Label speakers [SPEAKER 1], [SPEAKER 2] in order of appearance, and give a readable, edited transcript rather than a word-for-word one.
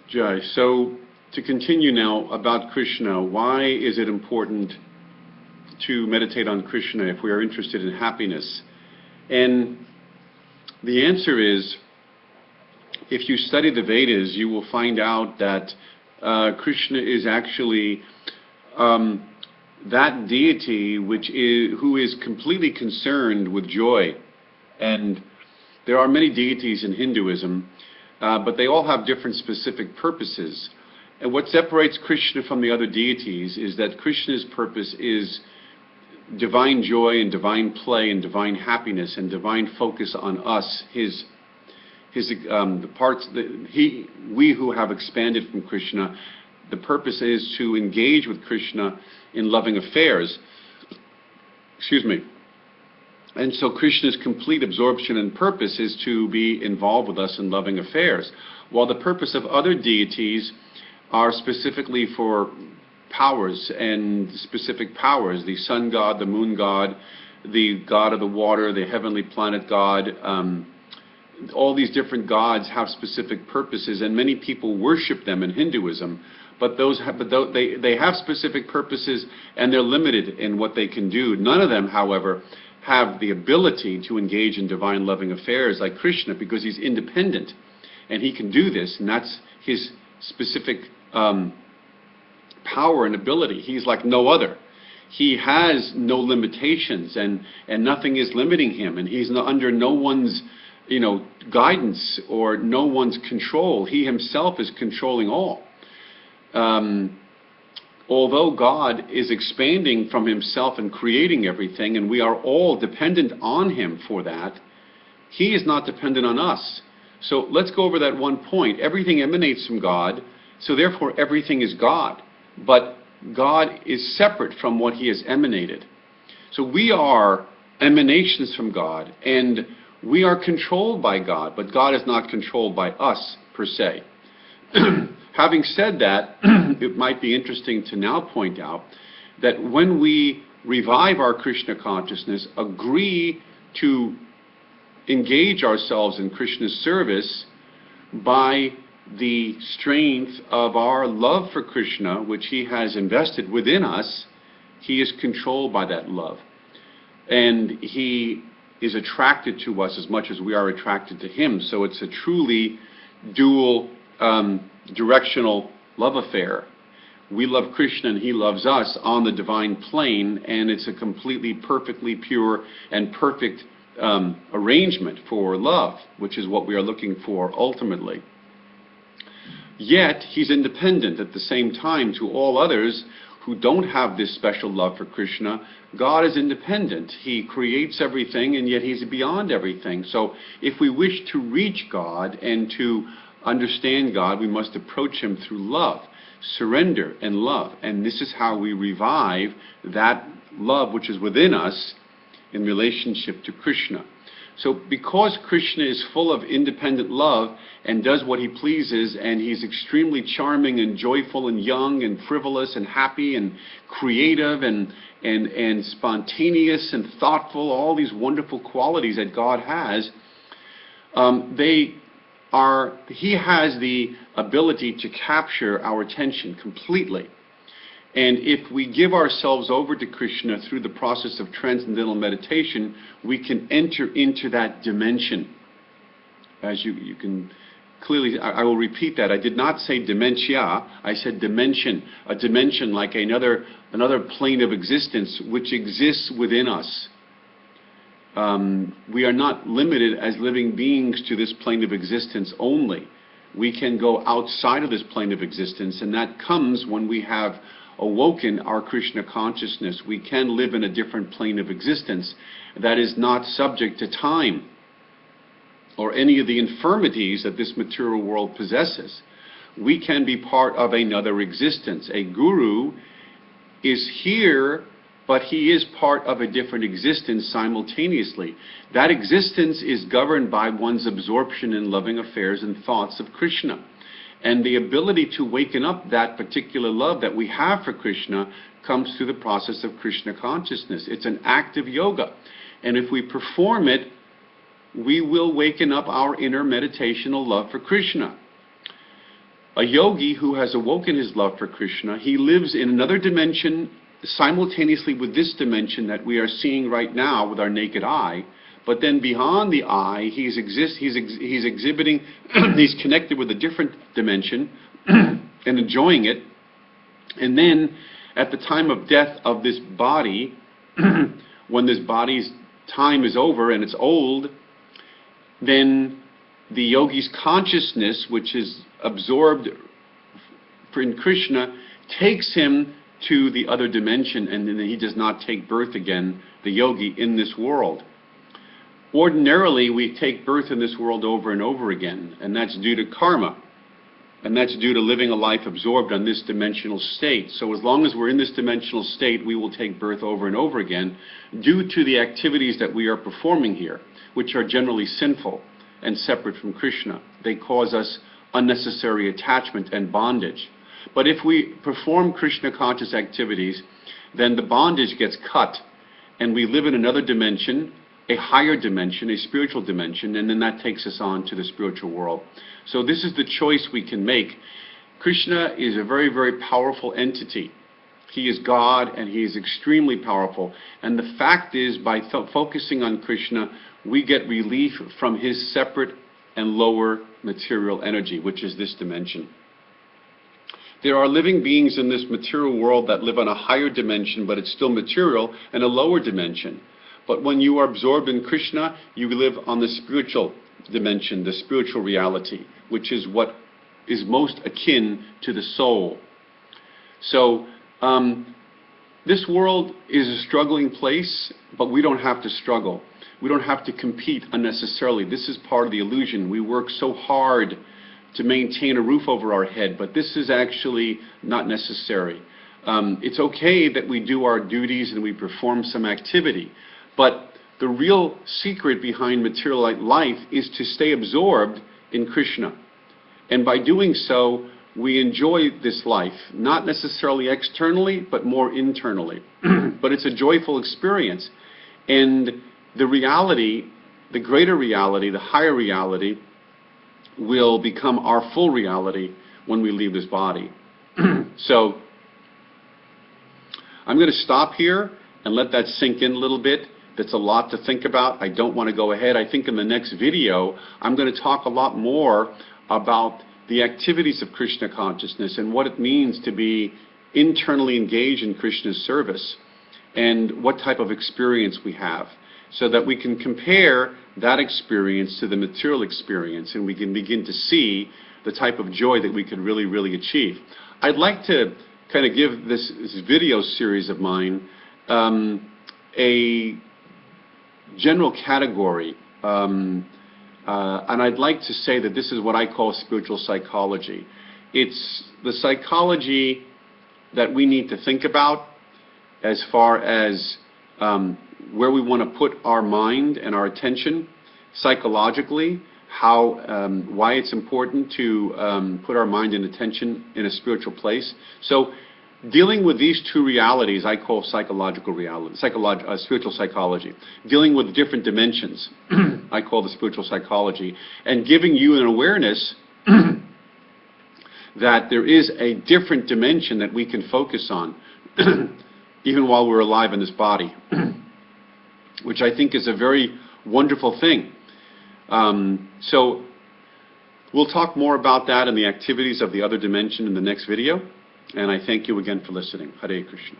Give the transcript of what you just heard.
[SPEAKER 1] Jai, so to continue now about Krishna, why is it important to meditate on Krishna if we are interested in happiness? And the answer is, if you study the Vedas, you will find out that Krishna is actually that deity who is completely concerned with joy. And there are many deities in Hinduism, but they all have different specific purposes. And what separates Krishna from the other deities is that Krishna's purpose is divine joy and divine play and divine happiness and divine focus on us, the parts that we who have expanded from Krishna. The purpose is to engage with Krishna in loving affairs. Excuse me. And so Krishna's complete absorption and purpose is to be involved with us in loving affairs, while the purpose of other deities are specifically for powers and specific powers, the sun god, the moon god, the god of the water, the heavenly planet god. All these different gods have specific purposes, and many people worship them in Hinduism, but they have specific purposes and they're limited in what they can do. None of them, however, have the ability to engage in divine loving affairs like Krishna, because he's independent and he can do this, and that's his specific power and ability. He's like no other. He has no limitations, and nothing is limiting him, and he's under no one's guidance or no one's control. He himself is controlling all. Although God is expanding from himself and creating everything, and we are all dependent on him for that, he is not dependent on us. So let's go over that one point. Everything emanates from God, so therefore everything is God. But God is separate from what he has emanated. So we are emanations from God, and we are controlled by God, but God is not controlled by us, per se. Having said that, it might be interesting to now point out that when we revive our Krishna consciousness, agree to engage ourselves in Krishna's service by the strength of our love for Krishna, which he has invested within us, he is controlled by that love. And he is attracted to us as much as we are attracted to him. So it's a truly dual directional love affair. We love Krishna and he loves us on the divine plane, and it's a completely, perfectly pure and perfect arrangement for love, which is what we are looking for ultimately. Yet he's independent at the same time to all others who don't have this special love for Krishna. God is independent. He creates everything, and yet he's beyond everything. So if we wish to reach God and to understand God, we must approach him through love, surrender, and love. And this is how we revive that love which is within us in relationship to Krishna. So because Krishna is full of independent love and does what he pleases, and he's extremely charming and joyful and young and frivolous and happy and creative and spontaneous and thoughtful, all these wonderful qualities that God has, he has the ability to capture our attention completely. And if we give ourselves over to Krishna through the process of transcendental meditation, we can enter into that dimension. As you can clearly, I will repeat that. I did not say dementia, I said dimension. A dimension like another plane of existence which exists within us. We are not limited as living beings to this plane of existence only. We can go outside of this plane of existence, and that comes when we have awoken our Krishna consciousness. We can live in a different plane of existence that is not subject to time or any of the infirmities that this material world possesses. We can be part of another existence. A guru is here, but he is part of a different existence simultaneously. That existence is governed by one's absorption in loving affairs and thoughts of Krishna. And the ability to waken up that particular love that we have for Krishna comes through the process of Krishna consciousness. It's an active yoga. And if we perform it, we will waken up our inner meditational love for Krishna. A yogi who has awoken his love for Krishna, he lives in another dimension simultaneously with this dimension that we are seeing right now with our naked eye. But then beyond the eye, he's exhibiting, he's connected with a different dimension and enjoying it. And then at the time of death of this body, when this body's time is over and it's old, then the yogi's consciousness, which is absorbed in Krishna, takes him to the other dimension, and then he does not take birth again, the yogi, in this world. Ordinarily, we take birth in this world over and over again, and that's due to karma. And that's due to living a life absorbed on this dimensional state. So as long as we're in this dimensional state, we will take birth over and over again due to the activities that we are performing here, which are generally sinful and separate from Krishna. They cause us unnecessary attachment and bondage. But if we perform Krishna conscious activities, then the bondage gets cut, and we live in another dimension, a higher dimension, a spiritual dimension, and then that takes us on to the spiritual world. So this is the choice we can make. Krishna is a very, very powerful entity. He is God, and he is extremely powerful. And the fact is, by focusing on Krishna, we get relief from his separate and lower material energy, which is this dimension. There are living beings in this material world that live on a higher dimension, but it's still material, and a lower dimension. But when you are absorbed in Krishna, you live on the spiritual dimension, the spiritual reality, which is what is most akin to the soul. So this world is a struggling place, but we don't have to struggle. We don't have to compete unnecessarily. This is part of the illusion. We work so hard to maintain a roof over our head, but this is actually not necessary. It's okay that we do our duties and we perform some activity, but the real secret behind material life is to stay absorbed in Krishna. And by doing so, we enjoy this life, not necessarily externally, but more internally. But it's a joyful experience. And the reality, the greater reality, the higher reality, will become our full reality when we leave this body. So I'm going to stop here and let that sink in a little bit. That's a lot to think about. I don't want to go ahead. I think in the next video, I'm going to talk a lot more about the activities of Krishna consciousness and what it means to be internally engaged in Krishna's service and what type of experience we have, so that we can compare that experience to the material experience and we can begin to see the type of joy that we can really, really achieve. I'd like to kind of give this video series of mine a general category, and I'd like to say that this is what I call spiritual psychology. It's the psychology that we need to think about as far as where we want to put our mind and our attention psychologically, why it's important to put our mind and attention in a spiritual place. So dealing with these two realities I call psychological reality, spiritual psychology. Dealing with different dimensions I call the spiritual psychology, and giving you an awareness that there is a different dimension that we can focus on even while we're alive in this body, which I think is a very wonderful thing. So we'll talk more about that and the activities of the other dimension in the next video. And I thank you again for listening. Hare Krishna.